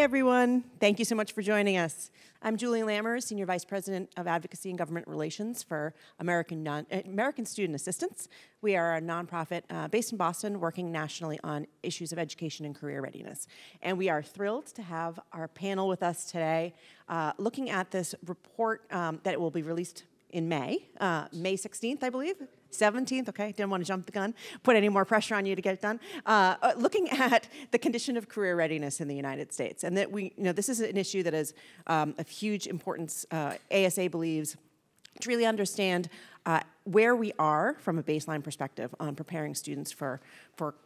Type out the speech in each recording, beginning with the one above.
everyone. Thank you so much for joining us. I'm Julie Lammers, Senior Vice President of Advocacy and Government Relations for American Student Assistance. We are a nonprofit based in Boston working nationally on issues of education and career readiness. And we are thrilled to have our panel with us today looking at this report that will be released in May 16th, I believe. 17th, okay, didn't want to jump the gun, put any more pressure on you to get it done. Looking at the condition of career readiness in the United States. And that this is an issue that is of huge importance. ASA believes to really understand where we are from a baseline perspective on preparing students for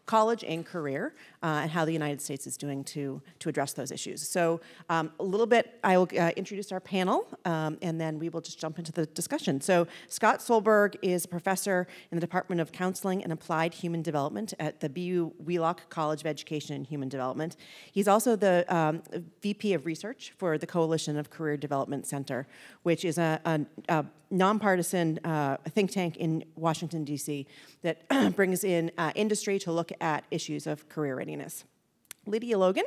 college and career, and how the United States is doing to address those issues. So a little bit, I will introduce our panel, and then we will just jump into the discussion. So Scott Solberg is a professor in the Department of Counseling and Applied Human Development at the BU Wheelock College of Education and Human Development. He's also the VP of Research for the Coalition of Career Development Center, which is a nonpartisan think tank in Washington, D.C. that brings in industry to look at issues of career readiness. Lydia Logan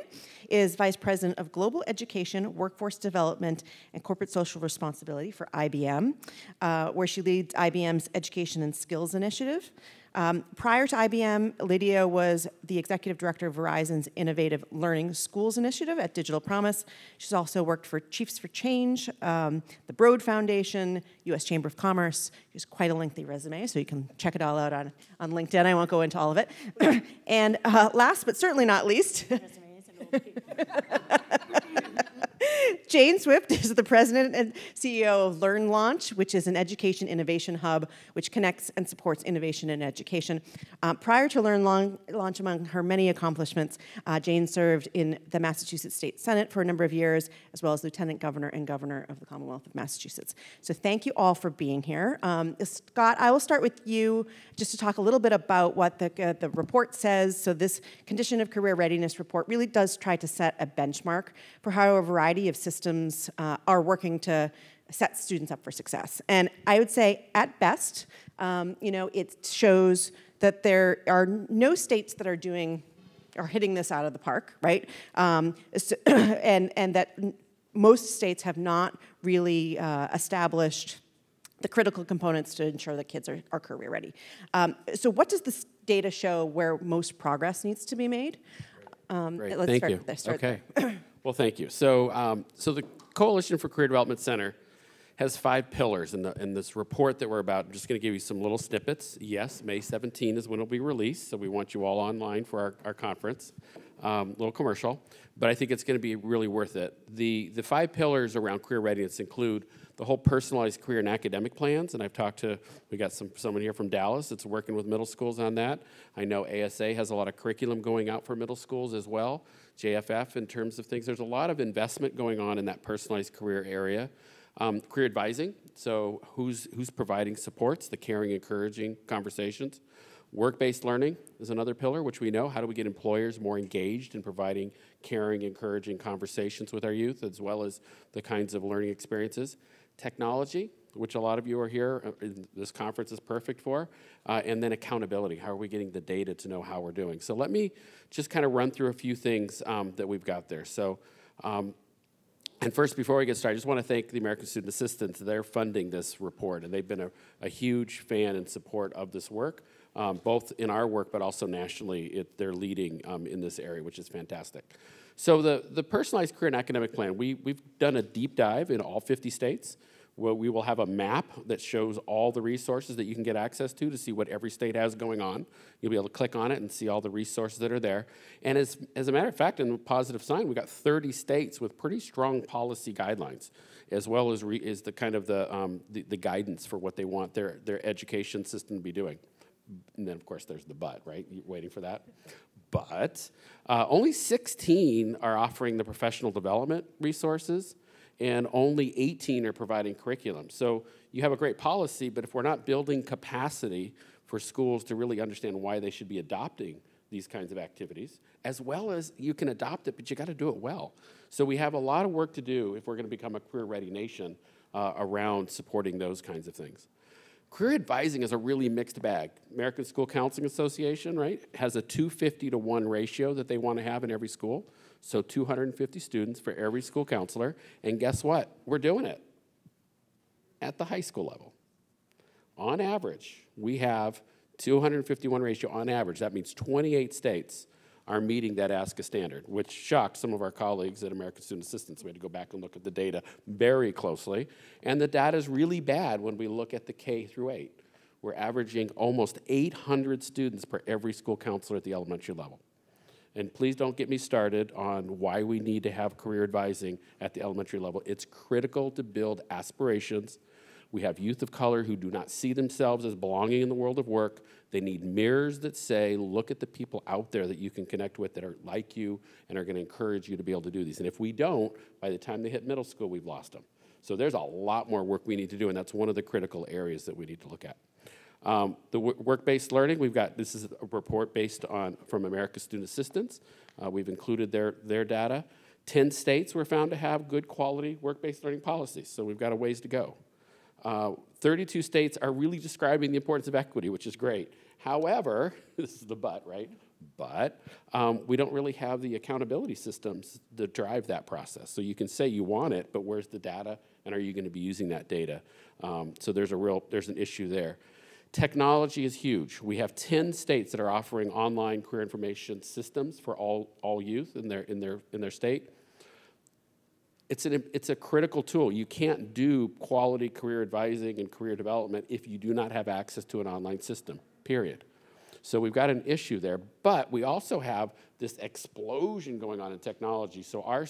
is Vice President of Global Education, Workforce Development, and Corporate Social Responsibility for IBM, where she leads IBM's Education and Skills Initiative. Prior to IBM, Lydia was the Executive Director of Verizon's Innovative Learning Schools Initiative at Digital Promise. She's also worked for Chiefs for Change, the Broad Foundation, U.S. Chamber of Commerce. She has quite a lengthy resume, so you can check it all out on LinkedIn. I won't go into all of it. And last but certainly not least, Jane Swift is the president and CEO of LearnLaunch, which is an education innovation hub which connects and supports innovation in education. Prior to LearnLaunch, among her many accomplishments, Jane served in the Massachusetts State Senate for a number of years, as well as Lieutenant Governor and Governor of the Commonwealth of Massachusetts. So thank you all for being here. Scott, I will start with you just to talk a little bit about what the report says. So this Condition of Career Readiness report really does try to set a benchmark for how a variety of systems are working to set students up for success. And I would say, at best, it shows that there are no states that are hitting this out of the park, right? And that most states have not really established the critical components to ensure that kids are career ready. So what does this data show where most progress needs to be made? Great. Thank you. Okay. Well, thank you. So, the Coalition for Career Development Center has 5 pillars in this report that we're about. I'm just going to give you some little snippets. Yes, May 17 is when it'll be released, so we want you all online for our conference. Little commercial, but I think it's going to be really worth it. The 5 pillars around career readiness include the whole personalized career and academic plans, and we got someone here from Dallas that's working with middle schools on that. I know ASA has a lot of curriculum going out for middle schools as well, JFF in terms of things. There's a lot of investment going on in that personalized career area. Career advising, so who's providing supports, the caring, encouraging conversations. Work-based learning is another pillar, which we know. How do we get employers more engaged in providing caring, encouraging conversations with our youth, as well as the kinds of learning experiences? Technology, which a lot of you are here, this conference is perfect for, and then accountability. How are we getting the data to know how we're doing? So let me just kind of run through a few things that we've got there. So, and first, before we get started, I just want to thank the American Student Assistance. They're funding this report, and they've been a huge fan and support of this work, both in our work, but also nationally. They're leading in this area, which is fantastic. So the personalized career and academic plan, we've done a deep dive in all 50 states. Where we will have a map that shows all the resources that you can get access to see what every state has going on. You'll be able to click on it and see all the resources that are there. And as a matter of fact, in a positive sign, we've got 30 states with pretty strong policy guidelines, as well as the kind of the guidance for what they want their education system to be doing. And then, of course, there's the but, right? You're waiting for that. But only 16 are offering the professional development resources, and only 18 are providing curriculum. So you have a great policy, but if we're not building capacity for schools to really understand why they should be adopting these kinds of activities, as well as you can adopt it, but you got to do it well. So we have a lot of work to do if we're going to become a career-ready nation around supporting those kinds of things. Career advising is a really mixed bag. American School Counseling Association, right, has a 250-to-1 ratio that they want to have in every school. So 250 students for every school counselor. And guess what? We're doing it at the high school level. On average, we have 251 ratio on average. That means 28 states are meeting that ASCA standard, which shocked some of our colleagues at American Student Assistance. We had to go back and look at the data very closely. And the data is really bad when we look at the K through 8. We're averaging almost 800 students per every school counselor at the elementary level. And please don't get me started on why we need to have career advising at the elementary level. It's critical to build aspirations. We have youth of color who do not see themselves as belonging in the world of work. They need mirrors that say, look at the people out there that you can connect with that are like you and are going to encourage you to be able to do these. And if we don't, by the time they hit middle school, we've lost them. So there's a lot more work we need to do, and that's one of the critical areas that we need to look at. The work-based learning, this is a report based on, from American Student Assistance. We've included their data. 10 states were found to have good quality work-based learning policies, so we've got a ways to go. 32 states are really describing the importance of equity, which is great. However, this is the but, right? But we don't really have the accountability systems to drive that process. So you can say you want it, but where's the data, and are you going to be using that data? So there's an issue there. Technology is huge. We have 10 states that are offering online career information systems for all youth in their state. It's a critical tool. You can't do quality career advising and career development if you do not have access to an online system, period. So we've got an issue there, but we also have this explosion going on in technology. So our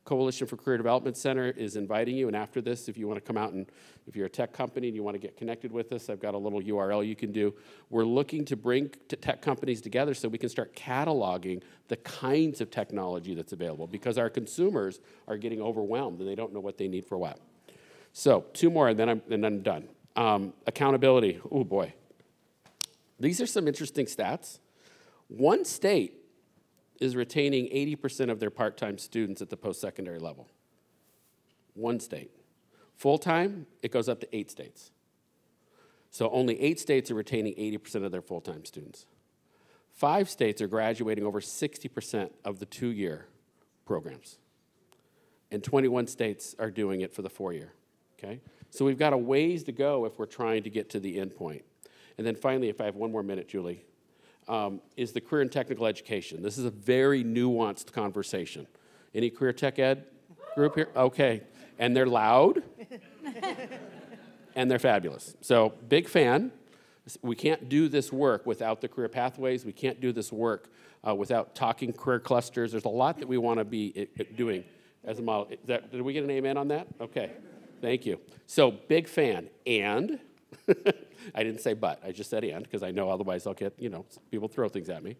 Coalition for Career Development Center is inviting you, and after this, if you want to come out and if you're a tech company and you want to get connected with us, I've got a little URL you can do. We're looking to bring tech companies together so we can start cataloging the kinds of technology that's available, because our consumers are getting overwhelmed and they don't know what they need for what. So 2 more and then I'm done. Accountability, oh boy. These are some interesting stats. 1 state is retaining 80% of their part-time students at the post-secondary level. 1 state. Full-time, it goes up to 8 states. So only 8 states are retaining 80% of their full-time students. 5 states are graduating over 60% of the 2-year programs. And 21 states are doing it for the 4-year, okay? So we've got a ways to go if we're trying to get to the end point. And then finally, if I have 1 more minute, Julie, is the career and technical education. This is a very nuanced conversation. Any career tech ed group here? Okay. And they're loud, and they're fabulous. So big fan. We can't do this work without the career pathways. We can't do this work without talking career clusters. There's a lot that we want to be doing as a model. Did we get an amen on that? Okay. Thank you. So big fan. And I didn't say but. I just said and, because I know otherwise I'll get, people throw things at me.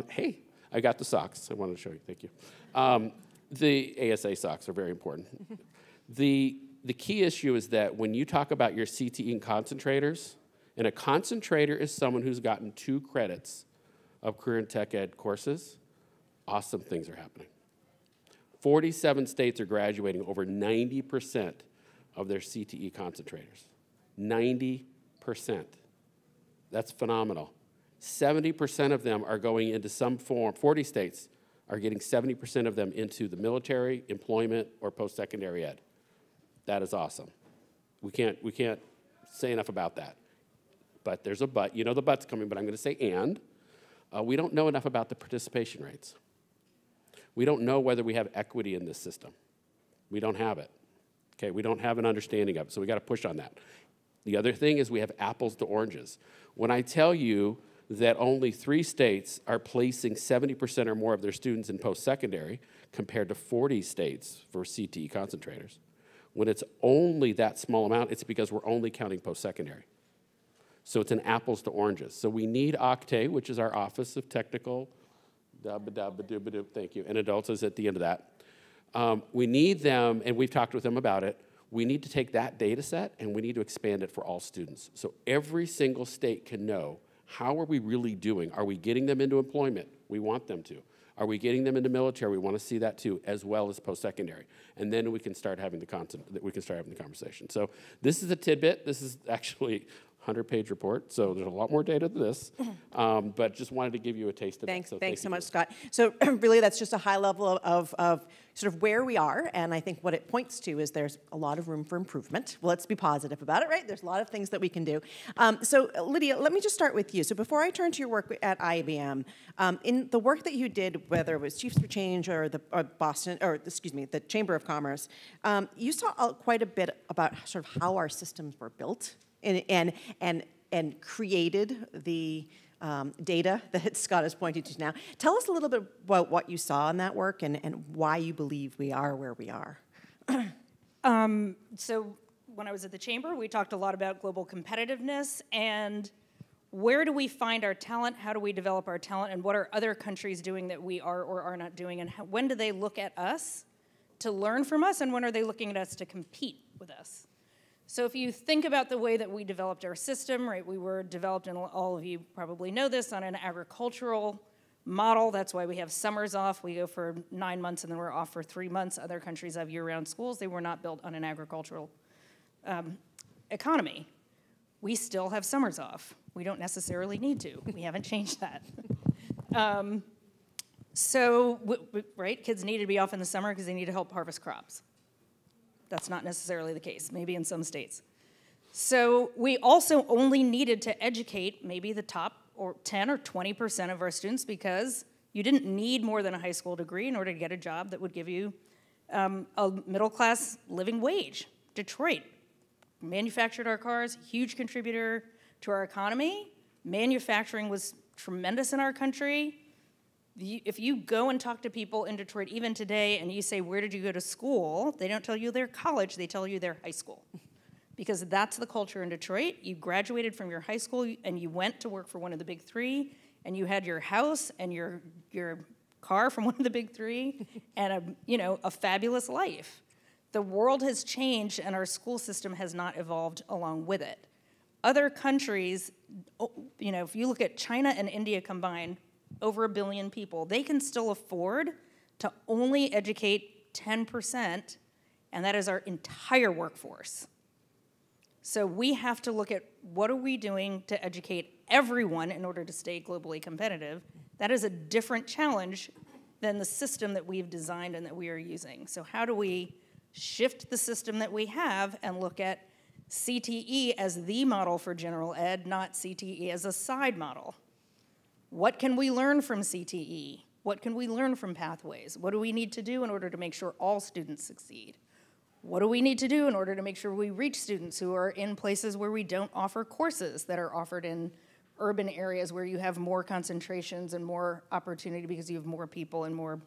Hey, I got the socks. I wanted to show you. Thank you. The ASA socks are very important. The key issue is that when you talk about your CTE and concentrators, and a concentrator is someone who's gotten 2 credits of career and tech ed courses, awesome things are happening. 47 states are graduating over 90% of their CTE concentrators. 90%. That's phenomenal. 70% of them are going into some form, 40 states are getting 70% of them into the military, employment, or post-secondary ed. That is awesome. We can't say enough about that. But there's a but. You know the but's coming, but I'm going to say and. We don't know enough about the participation rates. We don't know whether we have equity in this system. We don't have it. Okay, we don't have an understanding of it, so we got to push on that. The other thing is we have apples to oranges. When I tell you that only 3 states are placing 70% or more of their students in post-secondary compared to 40 states for CTE concentrators, when it's only that small amount, it's because we're only counting post-secondary. So it's an apples to oranges. So we need OCTAE, which is our Office of Technical, thank you, and adults is at the end of that. We need them, and we've talked with them about it. We need to take that data set and we need to expand it for all students. So every single state can know, how are we really doing? Are we getting them into employment? We want them to. Are we getting them into military? We want to see that too, as well as post-secondary. And then we can start having the conversation. So this is a tidbit. This is actually 100-page report, so there's a lot more data than this, but just wanted to give you a taste of Thanks, it. So thanks so much, Scott. So really that's just a high level of sort of where we are, and I think what it points to is there's a lot of room for improvement. Well, let's be positive about it, right? There's a lot of things that we can do. So Lydia, let me just start with you. So before I turn to your work at IBM, in the work that you did, whether it was Chiefs for Change or the the Chamber of Commerce, you saw quite a bit about sort of how our systems were built and created the data that Scott is pointing to now. Tell us a little bit about what you saw in that work and why you believe we are where we are. So when I was at the Chamber, we talked a lot about global competitiveness and where do we find our talent, how do we develop our talent, and what are other countries doing that we are or are not doing, and when do they look at us to learn from us, and when are they looking at us to compete with us? So if you think about the way that we developed our system, right, we were developed, and all of you probably know this, on an agricultural model. That's why we have summers off. We go for 9 months and then we're off for 3 months. Other countries have year-round schools. They were not built on an agricultural economy. We still have summers off. We don't necessarily need to. We haven't changed that. Right, kids need to be off in the summer because they need to help harvest crops. That's not necessarily the case, maybe in some states. So we also only needed to educate maybe the top or 10 or 20% of our students because you didn't need more than a high school degree in order to get a job that would give you a middle-class living wage. Detroit manufactured our cars, huge contributor to our economy. Manufacturing was tremendous in our country. If you go and talk to people in Detroit, even today, and you say, where did you go to school? They don't tell you their college, they tell you their high school. Because that's the culture in Detroit. You graduated from your high school and you went to work for one of the big three, and you had your house and your car from one of the big three, and a fabulous life. The world has changed and our school system has not evolved along with it. Other countries, if you look at China and India combined, over 1 billion people, they can still afford to only educate 10%, and that is our entire workforce. So we have to look at what are we doing to educate everyone in order to stay globally competitive. That is a different challenge than the system that we've designed and that we are using. So how do we shift the system that we have and look at CTE as the model for general ed, not CTE as a side model? What can we learn from CTE? What can we learn from pathways? What do we need to do in order to make sure all students succeed? What do we need to do in order to make sure we reach students who are in places where we don't offer courses that are offered in urban areas where you have more concentrations and more opportunity because you have more people and more,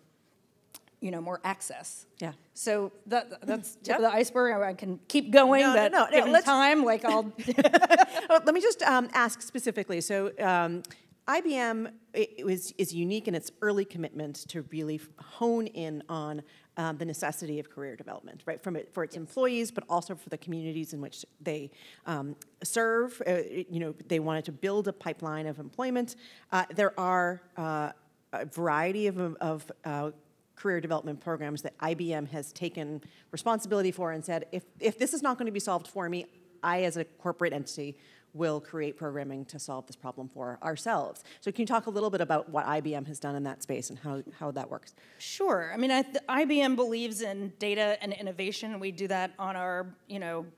more access? Yeah. So that's tip of the iceberg. I can keep going, given time, I'll... Let me just ask specifically. So IBM is unique in its early commitment to really hone in on the necessity of career development, right? For its employees, but also for the communities in which they serve. They wanted to build a pipeline of employment. There are a variety of career development programs that IBM has taken responsibility for and said, if this is not going to be solved for me, I, as a corporate entity, will create programming to solve this problem for ourselves. So can you talk a little bit about what IBM has done in that space and how that works? Sure. I mean, IBM believes in data and innovation. We do that on our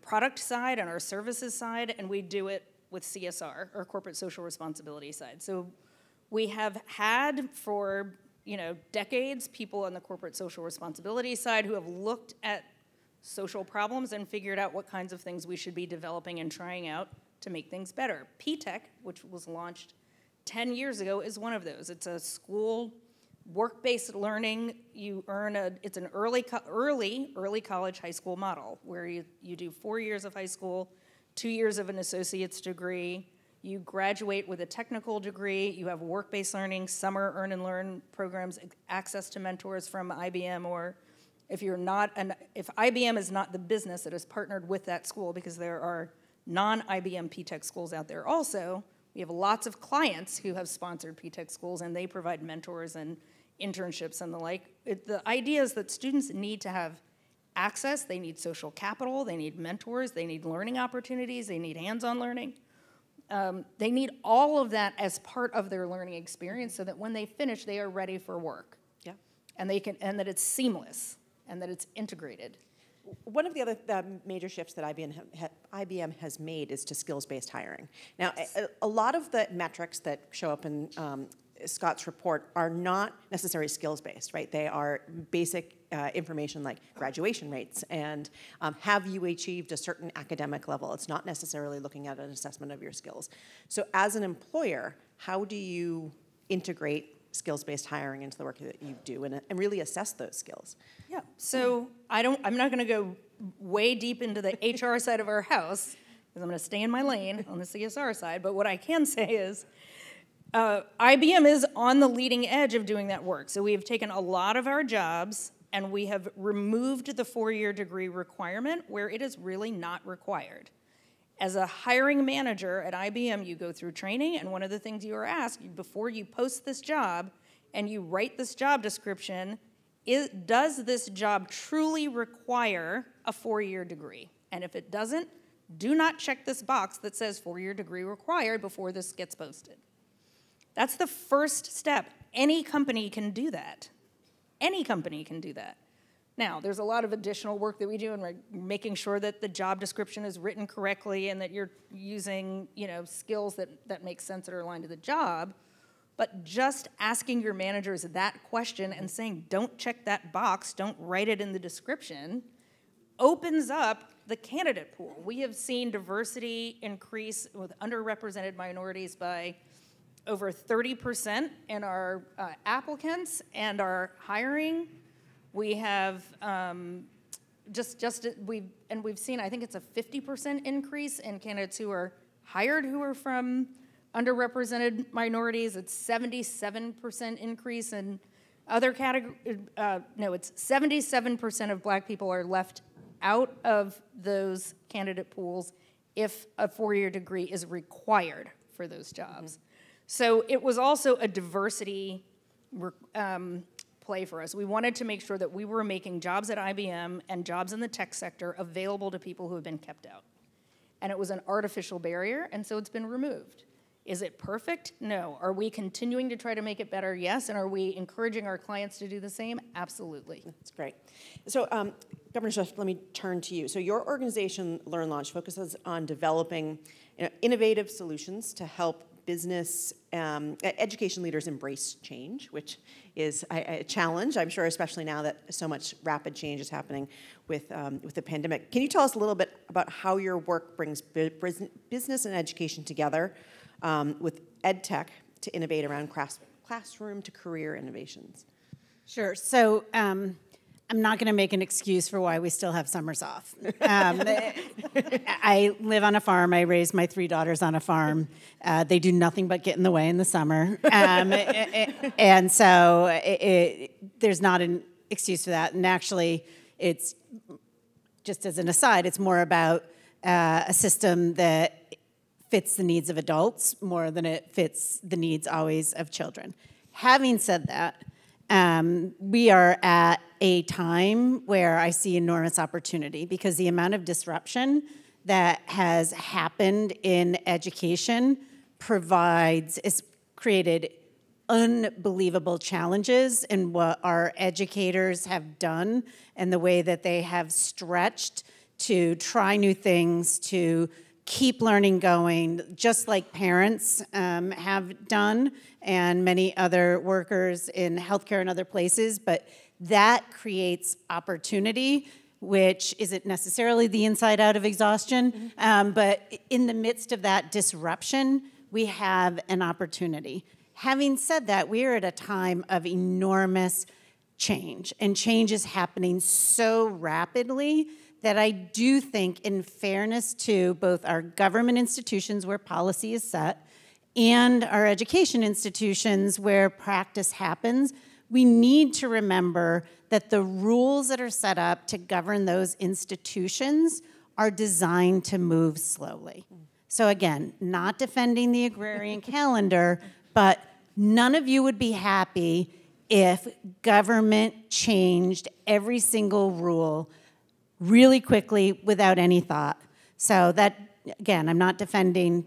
product side, on our services side, and we do it with CSR, or corporate social responsibility side. So we have had for decades people on the corporate social responsibility side who have looked at social problems and figured out what kinds of things we should be developing and trying out to make things better. PTech, which was launched 10 years ago, is one of those. It's a school work-based learning. It's an early college high school model where you do 4 years of high school, 2 years of an associate's degree. You graduate with a technical degree. You have work-based learning, summer earn and learn programs, access to mentors from IBM, or if IBM is not the business that is partnered with that school, because there are non-IBM PTech schools out there also. We have lots of clients who have sponsored PTech schools, and they provide mentors and internships and the like. The idea is that students need to have access. They need social capital. They need mentors. They need learning opportunities. They need hands-on learning. They need all of that as part of their learning experience so that when they finish, they are ready for work. Yeah. And that it's seamless and that it's integrated. One of the other major shifts that IBM has made is to skills-based hiring. Now, a lot of the metrics that show up in Scott's report are not necessarily skills-based, right? They are basic information like graduation rates and have you achieved a certain academic level. It's not necessarily looking at an assessment of your skills. So as an employer, how do you integrate skills-based hiring into the work that you do and really assess those skills? Yeah, so I'm not gonna go way deep into the HR side of our house, because I'm gonna stay in my lane on the CSR side, but what I can say is, IBM is on the leading edge of doing that work. So we have taken a lot of our jobs and we have removed the 4-year degree requirement where it is really not required. As a hiring manager at IBM, you go through training, and one of the things you are asked before you post this job and you write this job description is, does this job truly require a 4-year degree? And if it doesn't, do not check this box that says 4-year degree required before this gets posted. That's the first step. Any company can do that. Any company can do that. Now, there's a lot of additional work that we do in making sure that the job description is written correctly and that you're using, skills that make sense that are aligned to the job. But just asking your managers that question and saying, don't check that box, don't write it in the description, opens up the candidate pool. We have seen diversity increase with underrepresented minorities by over 30% in our applicants and our hiring. We have we've seen, I think it's a 50% increase in candidates who are hired who are from underrepresented minorities. It's 77% increase in other categories. No, it's 77% of black people are left out of those candidate pools if a 4-year degree is required for those jobs. Mm-hmm. So it was also a diversity play for us. We wanted to make sure that we were making jobs at IBM and jobs in the tech sector available to people who have been kept out. And it was an artificial barrier, and so it's been removed. Is it perfect? No. Are we continuing to try to make it better? Yes. And are we encouraging our clients to do the same? Absolutely. That's great. So, Governor Swift, let me turn to you. So your organization, LearnLaunch, focuses on developing innovative solutions to help business education leaders embrace change, which is a challenge, I'm sure, especially now that so much rapid change is happening with the pandemic. Can you tell us a little bit about how your work brings business and education together with ed tech to innovate around classroom to career innovations? Sure. So I'm not going to make an excuse for why we still have summers off. I live on a farm. I raised my 3 daughters on a farm. They do nothing but get in the way in the summer. And so there's not an excuse for that. And actually, it's, just as an aside, it's more about a system that fits the needs of adults more than it fits the needs always of children. Having said that, we are at a time where I see enormous opportunity because the amount of disruption that has happened in education it's created unbelievable challenges in what our educators have done and the way that they have stretched to try new things, to keep learning going, just like parents have done and many other workers in healthcare and other places. But that creates opportunity, which isn't necessarily the inside out of exhaustion. But in the midst of that disruption, we have an opportunity. Having said that, we are at a time of enormous change, and change is happening so rapidly that I do think, in fairness to both our government institutions where policy is set and our education institutions where practice happens, we need to remember that the rules that are set up to govern those institutions are designed to move slowly. So again, not defending the agrarian calendar, but none of you would be happy if government changed every single rule really quickly without any thought. So that, again, I'm not defending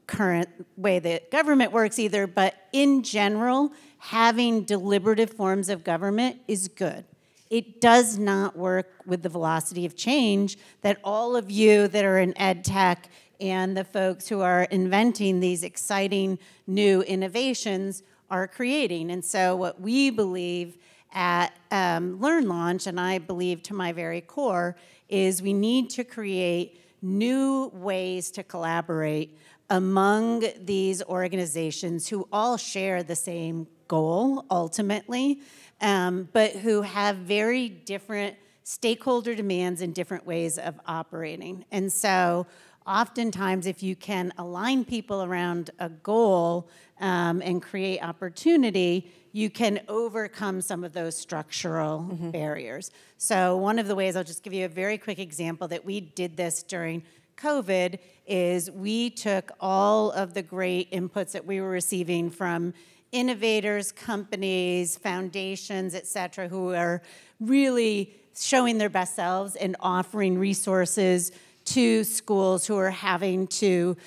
current way that government works either, but in general, having deliberative forms of government is good. It does not work with the velocity of change that all of you that are in ed tech and the folks who are inventing these exciting new innovations are creating. And so what we believe at LearnLaunch, and I believe to my very core, is we need to create new ways to collaborate among these organizations who all share the same goal ultimately, but who have very different stakeholder demands and different ways of operating. And so oftentimes if you can align people around a goal and create opportunity, you can overcome some of those structural barriers. So one of the ways, I'll just give you a very quick example that we did this during COVID, is we took all of the great inputs that we were receiving from innovators, companies, foundations, et cetera, who are really showing their best selves and offering resources to schools who are having to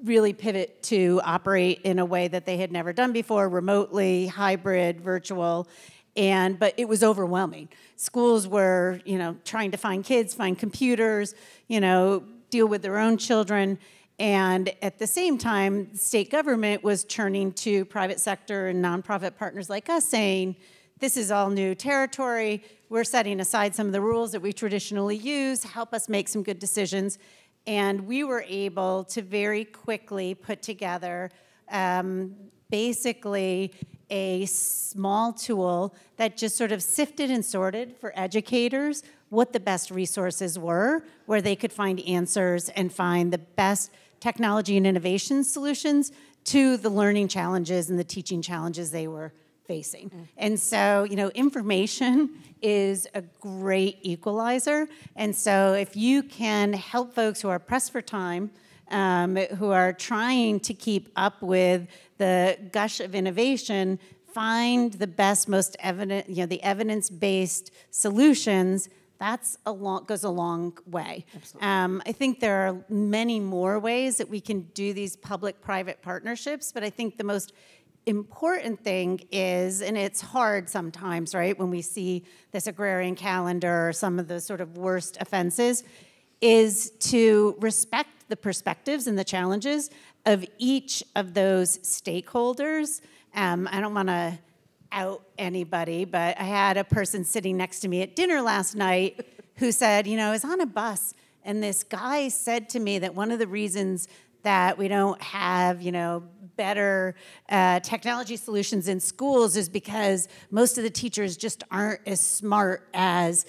really pivot to operate in a way that they had never done before, remotely, hybrid, virtual, but it was overwhelming. Schools were, trying to find kids, find computers, deal with their own children, and at the same time, state government was turning to private sector and nonprofit partners like us saying, this is all new territory, we're setting aside some of the rules that we traditionally use, help us make some good decisions. And we were able to very quickly put together basically a small tool that just sort of sifted and sorted for educators what the best resources were, where they could find answers and find the best technology and innovation solutions to the learning challenges and the teaching challenges they were facing. And so, information is a great equalizer. And so if you can help folks who are pressed for time, who are trying to keep up with the gush of innovation, find the best, most evident, the evidence-based solutions, goes a long way. I think there are many more ways that we can do these public-private partnerships, but I think the most important thing is, and it's hard sometimes, right, when we see this agrarian calendar or some of the sort of worst offenses, is to respect the perspectives and the challenges of each of those stakeholders. I don't want to out anybody, but I had a person sitting next to me at dinner last night who said, I was on a bus, and this guy said to me that one of the reasons that we don't have, better technology solutions in schools is because most of the teachers just aren't as smart as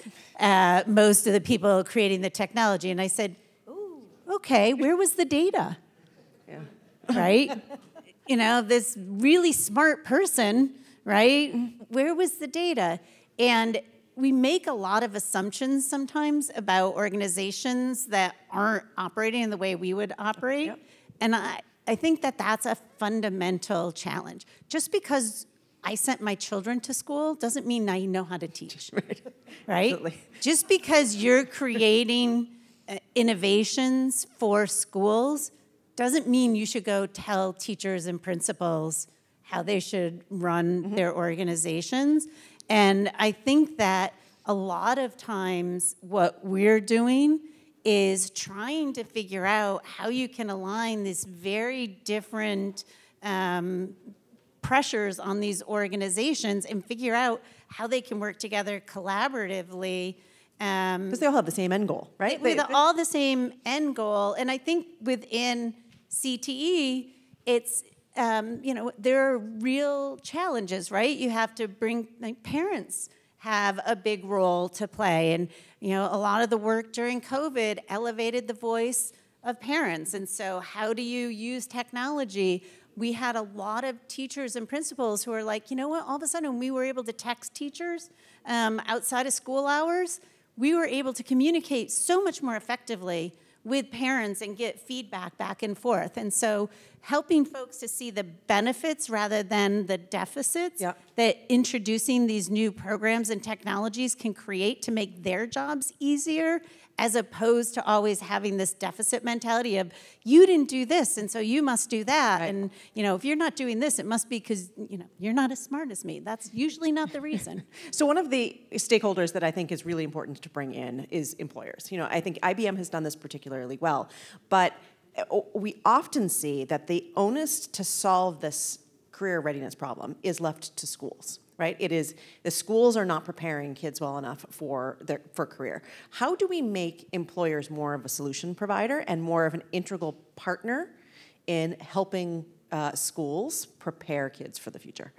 most of the people creating the technology. And I said, ooh, okay, where was the data? Yeah. Right? This really smart person, right? Where was the data? And we make a lot of assumptions sometimes about organizations that aren't operating in the way we would operate. Yep. And I think that that's a fundamental challenge. Just because I sent my children to school doesn't mean I know how to teach, right? Absolutely. Just because you're creating innovations for schools doesn't mean you should go tell teachers and principals how they should run their organizations. And I think that a lot of times what we're doing is trying to figure out how you can align these very different pressures on these organizations and figure out how they can work together collaboratively. Because they all have the same end goal, right? With all the same end goal. And I think within CTE, it's, there are real challenges, right? You have to bring, parents have a big role to play. And, a lot of the work during COVID elevated the voice of parents. And so how do you use technology? We had a lot of teachers and principals who are like, you know what, all of a sudden we were able to text teachers outside of school hours. We were able to communicate so much more effectively with parents and get feedback back and forth. And so helping folks to see the benefits rather than the deficits that introducing these new programs and technologies can create to make their jobs easier as opposed to always having this deficit mentality of, you didn't do this, and so you must do that. Right. And, if you're not doing this, it must be because, you're not as smart as me. That's usually not the reason. So one of the stakeholders that I think is really important to bring in is employers. I think IBM has done this particularly well, but we often see that the onus to solve this career readiness problem is left to schools, right? It is, the schools are not preparing kids well enough for career. How do we make employers more of a solution provider and more of an integral partner in helping schools prepare kids for the future?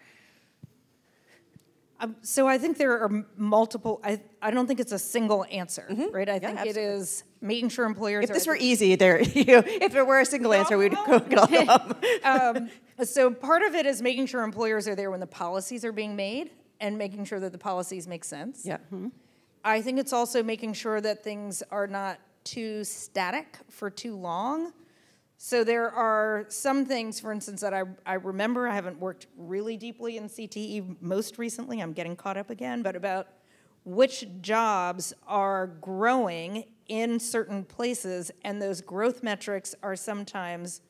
So I think there are multiple, I don't think it's a single answer, right? I think absolutely. It is making sure employers If this were easy, if it were a single answer, we'd all come. So part of it is making sure employers are there when the policies are being made and making sure that the policies make sense. Yeah. I think it's also making sure that things are not too static for too long. So there are some things, for instance, that I remember. I haven't worked really deeply in CTE most recently. I'm getting caught up again, but about which jobs are growing in certain places, and those growth metrics are sometimes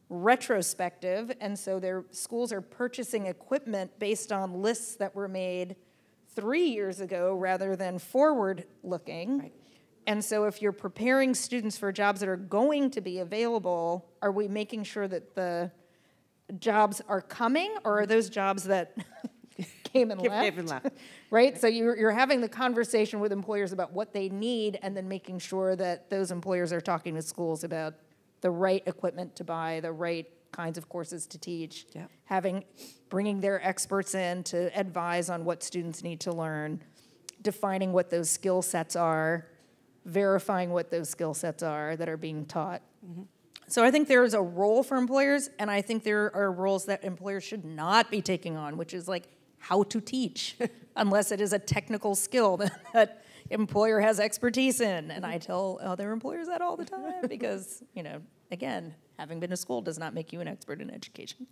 retrospective, and so their schools are purchasing equipment based on lists that were made 3 years ago rather than forward-looking. Right. And so if you're preparing students for jobs that are going to be available, are we making sure that the jobs are coming, or are those jobs that came and left? Right? So you're having the conversation with employers about what they need, and then making sure that those employers are talking to schools about the right equipment to buy, the right kinds of courses to teach, bringing their experts in to advise on what students need to learn, defining what those skill sets are, verifying what those skill sets are that are being taught. So I think there is a role for employers, and I think there are roles that employers should not be taking on, which is like how to teach, unless it is a technical skill that employer has expertise in. And I tell other employers that all the time because, again, having been to school does not make you an expert in education.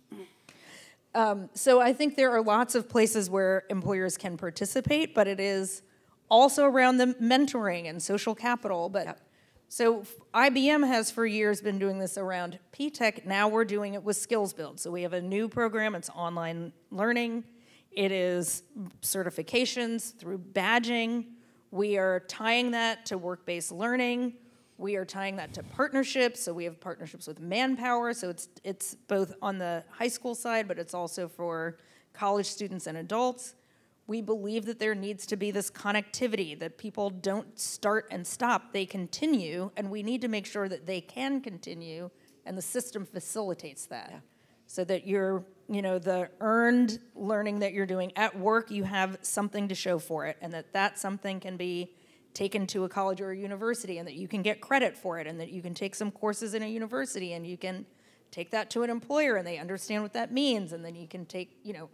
So I think there are lots of places where employers can participate, but it is also around the mentoring and social capital. But so IBM has for years been doing this around P-Tech. Now we're doing it with Skills Build. So we have a new program. It's online learning. It is certifications through badging. We are tying that to work-based learning. We are tying that to partnerships. So we have partnerships with Manpower. So it's both on the high school side, but it's also for college students and adults. We believe that there needs to be this connectivity, that people don't start and stop, they continue, and we need to make sure that they can continue, and the system facilitates that. So that you're, the earned learning that you're doing at work, you have something to show for it, and that something can be taken to a college or a university, and that you can get credit for it, and that you can take some courses in a university, and you can take that to an employer, and they understand what that means, and then you can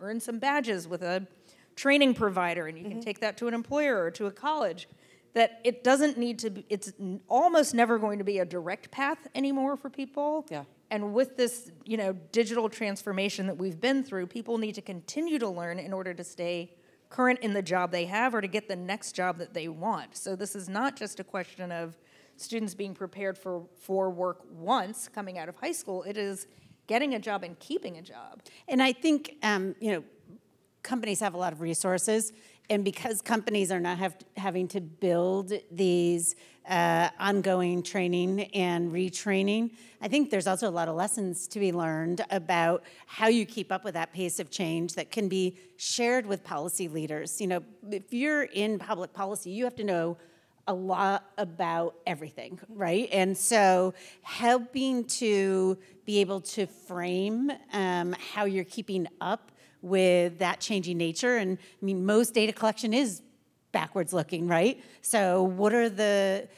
earn some badges with a training provider, and you can take that to an employer or to a college. That it doesn't need to be, it's almost never going to be a direct path anymore for people. And with this, digital transformation that we've been through, people need to continue to learn in order to stay current in the job they have or to get the next job that they want. So this is not just a question of students being prepared for work once coming out of high school. It is getting a job and keeping a job. And I think, companies have a lot of resources, and because companies are not having to build these ongoing training and retraining, I think there's also a lot of lessons to be learned about how you keep up with that pace of change that can be shared with policy leaders. If you're in public policy, you have to know a lot about everything, right? And so helping to be able to frame how you're keeping up with that changing nature. And most data collection is backwards looking, right? So what are the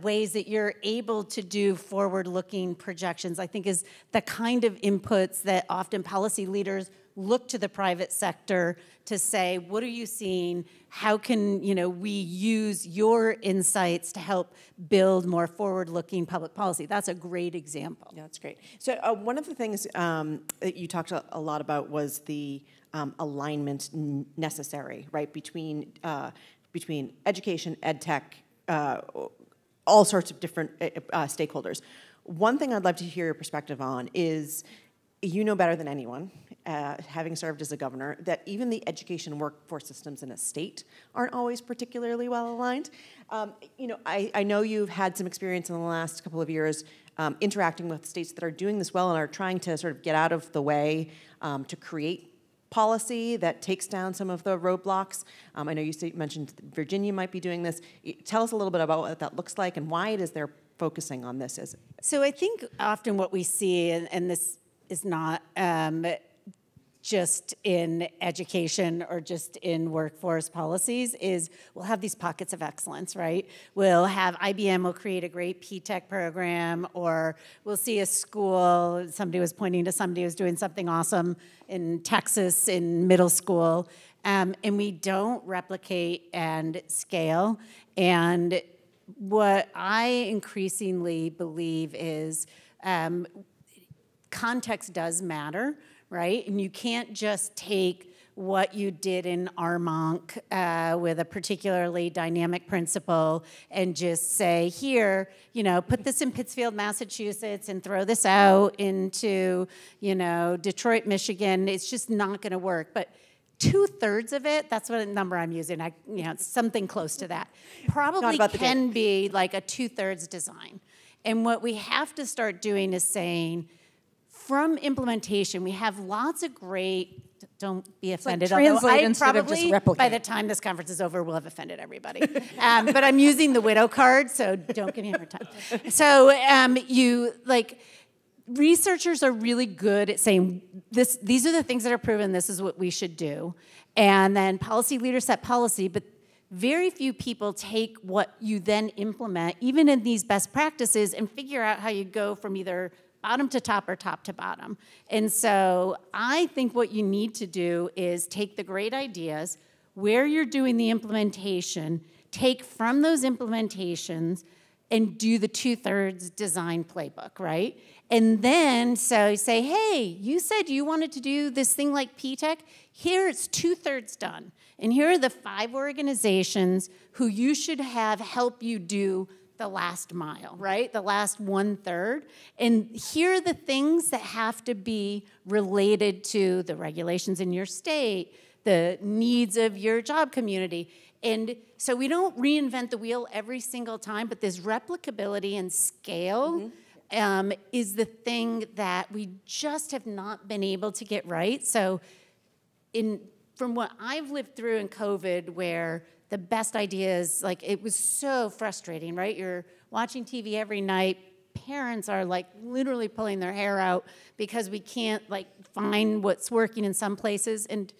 ways that you're able to do forward looking projections, I think is the kind of inputs that often policy leaders look to the private sector to say, what are you seeing? How can we use your insights to help build more forward-looking public policy? That's a great example. Yeah, that's great. So one of the things that you talked a lot about was the alignment necessary, right, between education, ed tech, all sorts of different stakeholders. One thing I'd love to hear your perspective on is, you know better than anyone, having served as a governor, that even the education workforce systems in a state aren't always particularly well aligned. I know you've had some experience in the last couple of years interacting with states that are doing this well and are trying to sort of get out of the way to create policy that takes down some of the roadblocks. I know you mentioned Virginia might be doing this. Tell us a little bit about what that looks like and why it is they're focusing on this. So I think often what we see, and this is not just in education or just in workforce policies, is we'll have these pockets of excellence, right? We'll have IBM will create a great P-Tech program, or we'll see a school, somebody was pointing to somebody who's doing something awesome in Texas in middle school, and we don't replicate and scale. And what I increasingly believe is context does matter, right? And you can't just take what you did in Armonk with a particularly dynamic principal and just say, here, put this in Pittsfield, Massachusetts, and throw this out into, Detroit, Michigan. It's just not going to work. But 2/3 of it, that's what number I'm using, something close to that, probably can be like a 2/3 design. And what we have to start doing is saying, from implementation, we have lots of great, don't be offended, although I probably, by the time this conference is over, will have offended everybody. But I'm using the widow card, so don't give me a hard time. So researchers are really good at saying, these are the things that are proven, this is what we should do. And then policy leaders set policy, but very few people take what you then implement, even in these best practices, and figure out how you go from either bottom to top or top to bottom. And so I think what you need to do is take the great ideas, where you're doing the implementation, take from those implementations and do the 2/3 design playbook, right? And then so say, hey, you said you wanted to do this thing like P-Tech. Here it's 2/3 done. And here are the 5 organizations who you should have help you do the last mile, right? The last 1/3. And here are the things that have to be related to the regulations in your state, the needs of your job community. And so we don't reinvent the wheel every single time, but this replicability and scale is the thing that we just have not been able to get right. So from what I've lived through in COVID, where the best ideas, it was so frustrating, right? You're watching TV every night. Parents are literally pulling their hair out because we can't find what's working in some places. And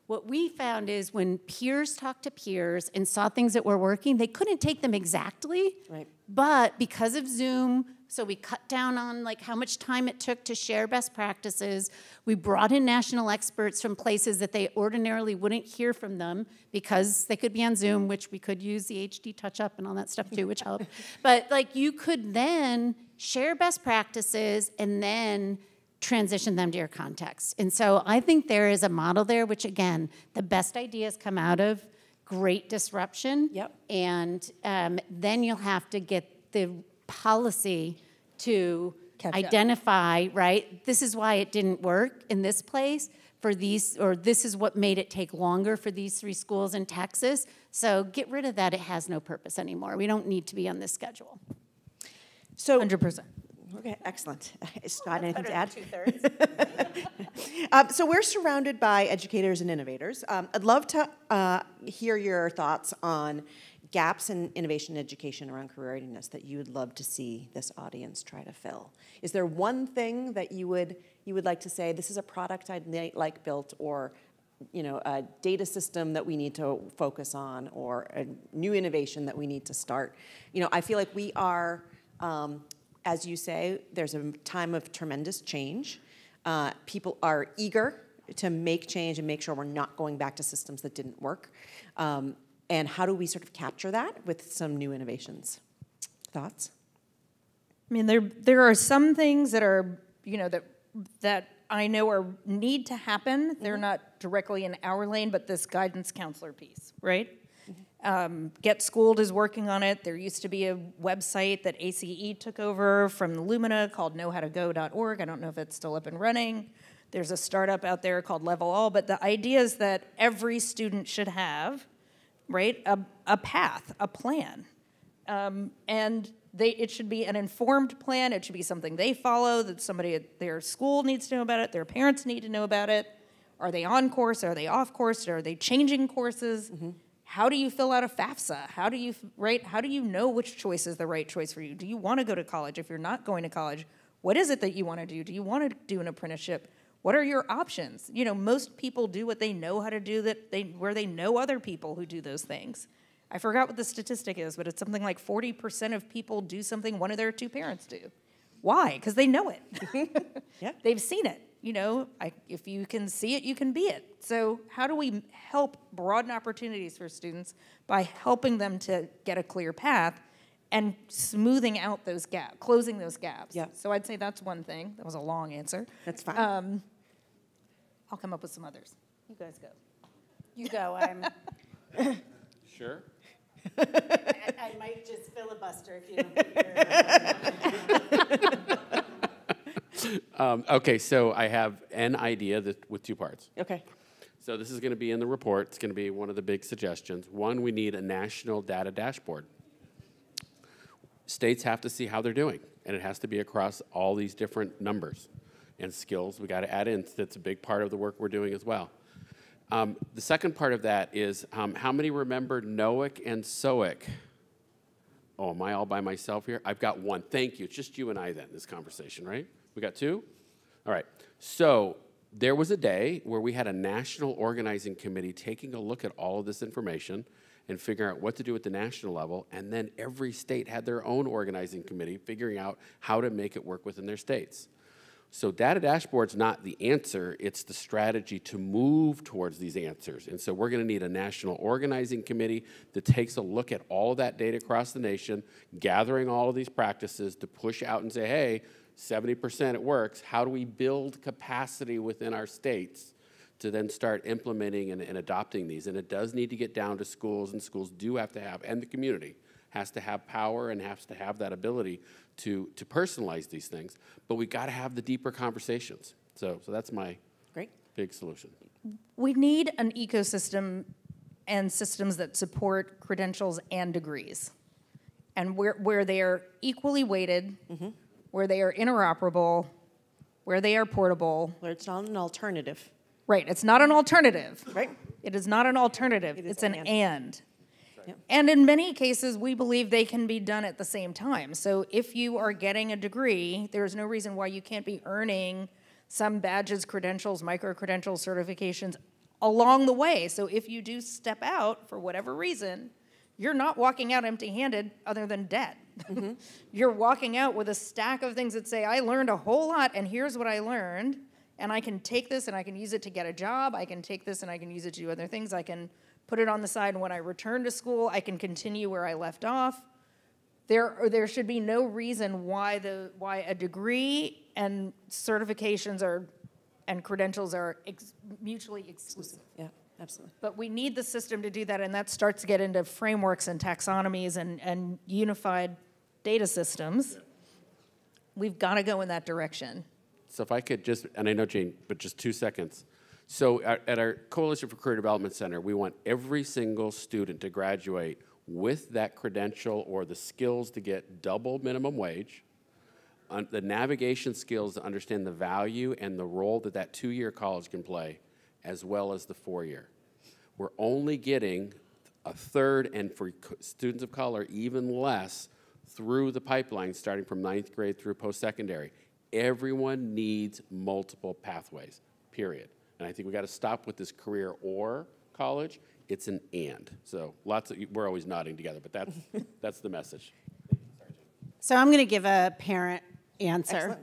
what we found is when peers talked to peers and saw things that were working, they couldn't take them exactly. Right. But because of Zoom, so we cut down on how much time it took to share best practices. We brought in national experts from places that they ordinarily wouldn't hear from them because they could be on Zoom, which we could use the HD touch-up and all that stuff too, which helped. But you could then share best practices and then transition them to your context. And so I think there is a model there, which again, the best ideas come out of great disruption. Yep. And then you'll have to get the policy to identify, right, this is why it didn't work in this place for these, or this is what made it take longer for these 3 schools in Texas. So get rid of that. It has no purpose anymore. We don't need to be on this schedule. So 100%. Okay, excellent. Scott, anything to add? 2/3. So we're surrounded by educators and innovators. I'd love to hear your thoughts on gaps in innovation and education around career readiness that you would love to see this audience try to fill. Is there one thing that you would like to say, this is a product I'd like built, or a data system that we need to focus on, or a new innovation that we need to start? I feel like we are, as you say, there's a time of tremendous change. People are eager to make change and make sure we're not going back to systems that didn't work. And how do we sort of capture that with some new innovations? Thoughts? I mean, there are some things that are, that I know need to happen. They're not directly in our lane, but this guidance counselor piece, right? Get Schooled is working on it. There used to be a website that ACE took over from Lumina called knowhowtogo.org. I don't know if it's still up and running. There's a startup out there called Level All, but the idea is that every student should have, right, a path, a plan. And it should be an informed plan. It should be something they follow, that somebody at their school needs to know about it, their parents need to know about it. Are they on course? Are they off course? Are they changing courses? Mm-hmm. How do you fill out a FAFSA? How do you know which choice is the right choice for you? Do you want to go to college? If you're not going to college, what is it that you want to do? Do you want to do an apprenticeship? What are your options? You know, most people do what they know how to do, where they know other people who do those things. I forgot what the statistic is, but it's something like 40% of people do something one of their two parents do. Why? Because they know it. Yeah. They've seen it. You know, if you can see it, you can be it. So how do we help broaden opportunities for students by helping them to get a clear path and smoothing out those gaps, closing those gaps? Yeah. So I'd say that's one thing. That was a long answer. That's fine. I'll come up with some others. You guys go. You go. I'm. Sure. I might just filibuster if you don't. Okay, so I have an idea with two parts. Okay. So this is going to be in the report. It's going to be one of the big suggestions. One, we need a national data dashboard. States have to see how they're doing, and it has to be across all these different numbers and skills. We got to add in. That's a big part of the work we're doing as well. The second part of that is how many remember NOIC and SOIC? Oh, am I all by myself here? I've got one. Thank you. It's just you and I then, this conversation, right? We got two? All right. So there was a day where we had a national organizing committee taking a look at all of this information and figuring out what to do at the national level, and then every state had their own organizing committee figuring out how to make it work within their states. So data dashboard's not the answer, it's the strategy to move towards these answers. And so we're gonna need a national organizing committee that takes a look at all of that data across the nation, gathering all of these practices to push out and say, hey, 70% it works. How do we build capacity within our states to then start implementing and adopting these? And it does need to get down to schools, and schools do have to have, and the community has to have power and has to have that ability to personalize these things. But we got to have the deeper conversations. So that's my big solution. We need an ecosystem and systems that support credentials and degrees, and where they are equally weighted, mm-hmm. where they are interoperable, where they are portable. Where it's not an alternative. Right, it's not an alternative. Right. It is not an alternative, it's an and. Yep. And in many cases, we believe they can be done at the same time. So if you are getting a degree, there's no reason why you can't be earning some badges, credentials, micro-credentials, certifications along the way. So if you do step out for whatever reason, you're not walking out empty-handed other than debt. Mm-hmm. You're walking out with a stack of things that say, I learned a whole lot, and here's what I learned, and I can take this and I can use it to get a job. I can take this and I can use it to do other things. I can put it on the side, and when I return to school, I can continue where I left off. There should be no reason why a degree and certifications and credentials are mutually exclusive. Yeah, absolutely. But we need the system to do that, and that starts to get into frameworks and taxonomies and unified data systems. Yeah. We've got to go in that direction. So if I could just, and I know Jane, but just 2 seconds. So at our Coalition for Career Development Center, we want every single student to graduate with that credential or the skills to get double minimum wage, the navigation skills to understand the value and the role that 2-year college can play, as well as the 4-year. We're only getting a third, and for students of color, even less, through the pipeline, starting from 9th grade through post-secondary. Everyone needs multiple pathways, period. And I think we got to stop with this career or college. It's an and. So we're always nodding together, but that's the message. So I'm going to give a parent answer.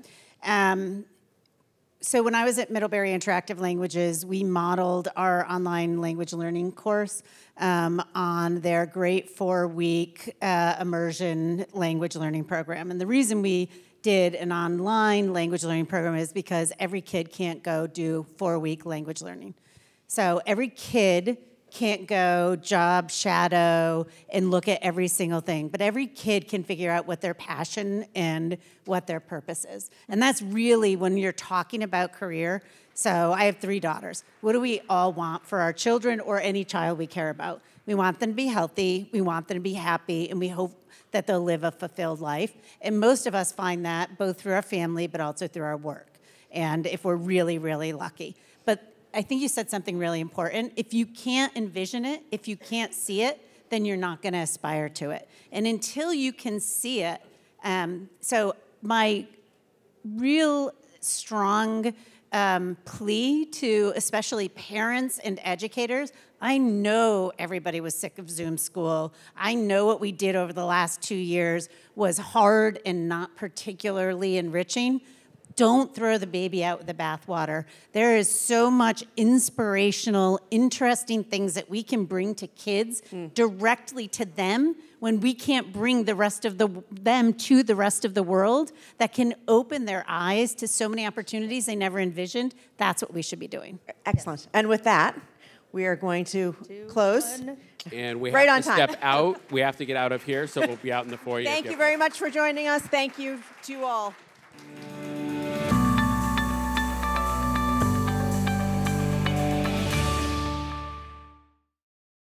So when I was at Middlebury Interactive Languages, we modeled our online language learning course on their great 4-week immersion language learning program. And the reason we did an online language learning program is because every kid can't go do 4-week language learning. So every kid can't go job shadow and look at every single thing, but every kid can figure out what their passion and what their purpose is. And that's really when you're talking about career. So I have 3 daughters. What do we all want for our children or any child we care about? We want them to be healthy, we want them to be happy, and we hope that they'll live a fulfilled life. And most of us find that both through our family, but also through our work. And if we're really, really lucky. But I think you said something really important. If you can't envision it, if you can't see it, then you're not going to aspire to it. And until you can see it, so my real strong plea to especially parents and educators, I know everybody was sick of Zoom school. I know what we did over the last 2 years was hard and not particularly enriching. Don't throw the baby out with the bathwater. There is so much inspirational, interesting things that we can bring to kids directly to them when we can't bring the rest of them to the rest of the world that can open their eyes to so many opportunities they never envisioned. That's what we should be doing. Excellent. And with that, we are going to close. And we right have to on step out. We have to get out of here, so we'll be out in the foyer. Thank you very much for joining us. Thank you to all.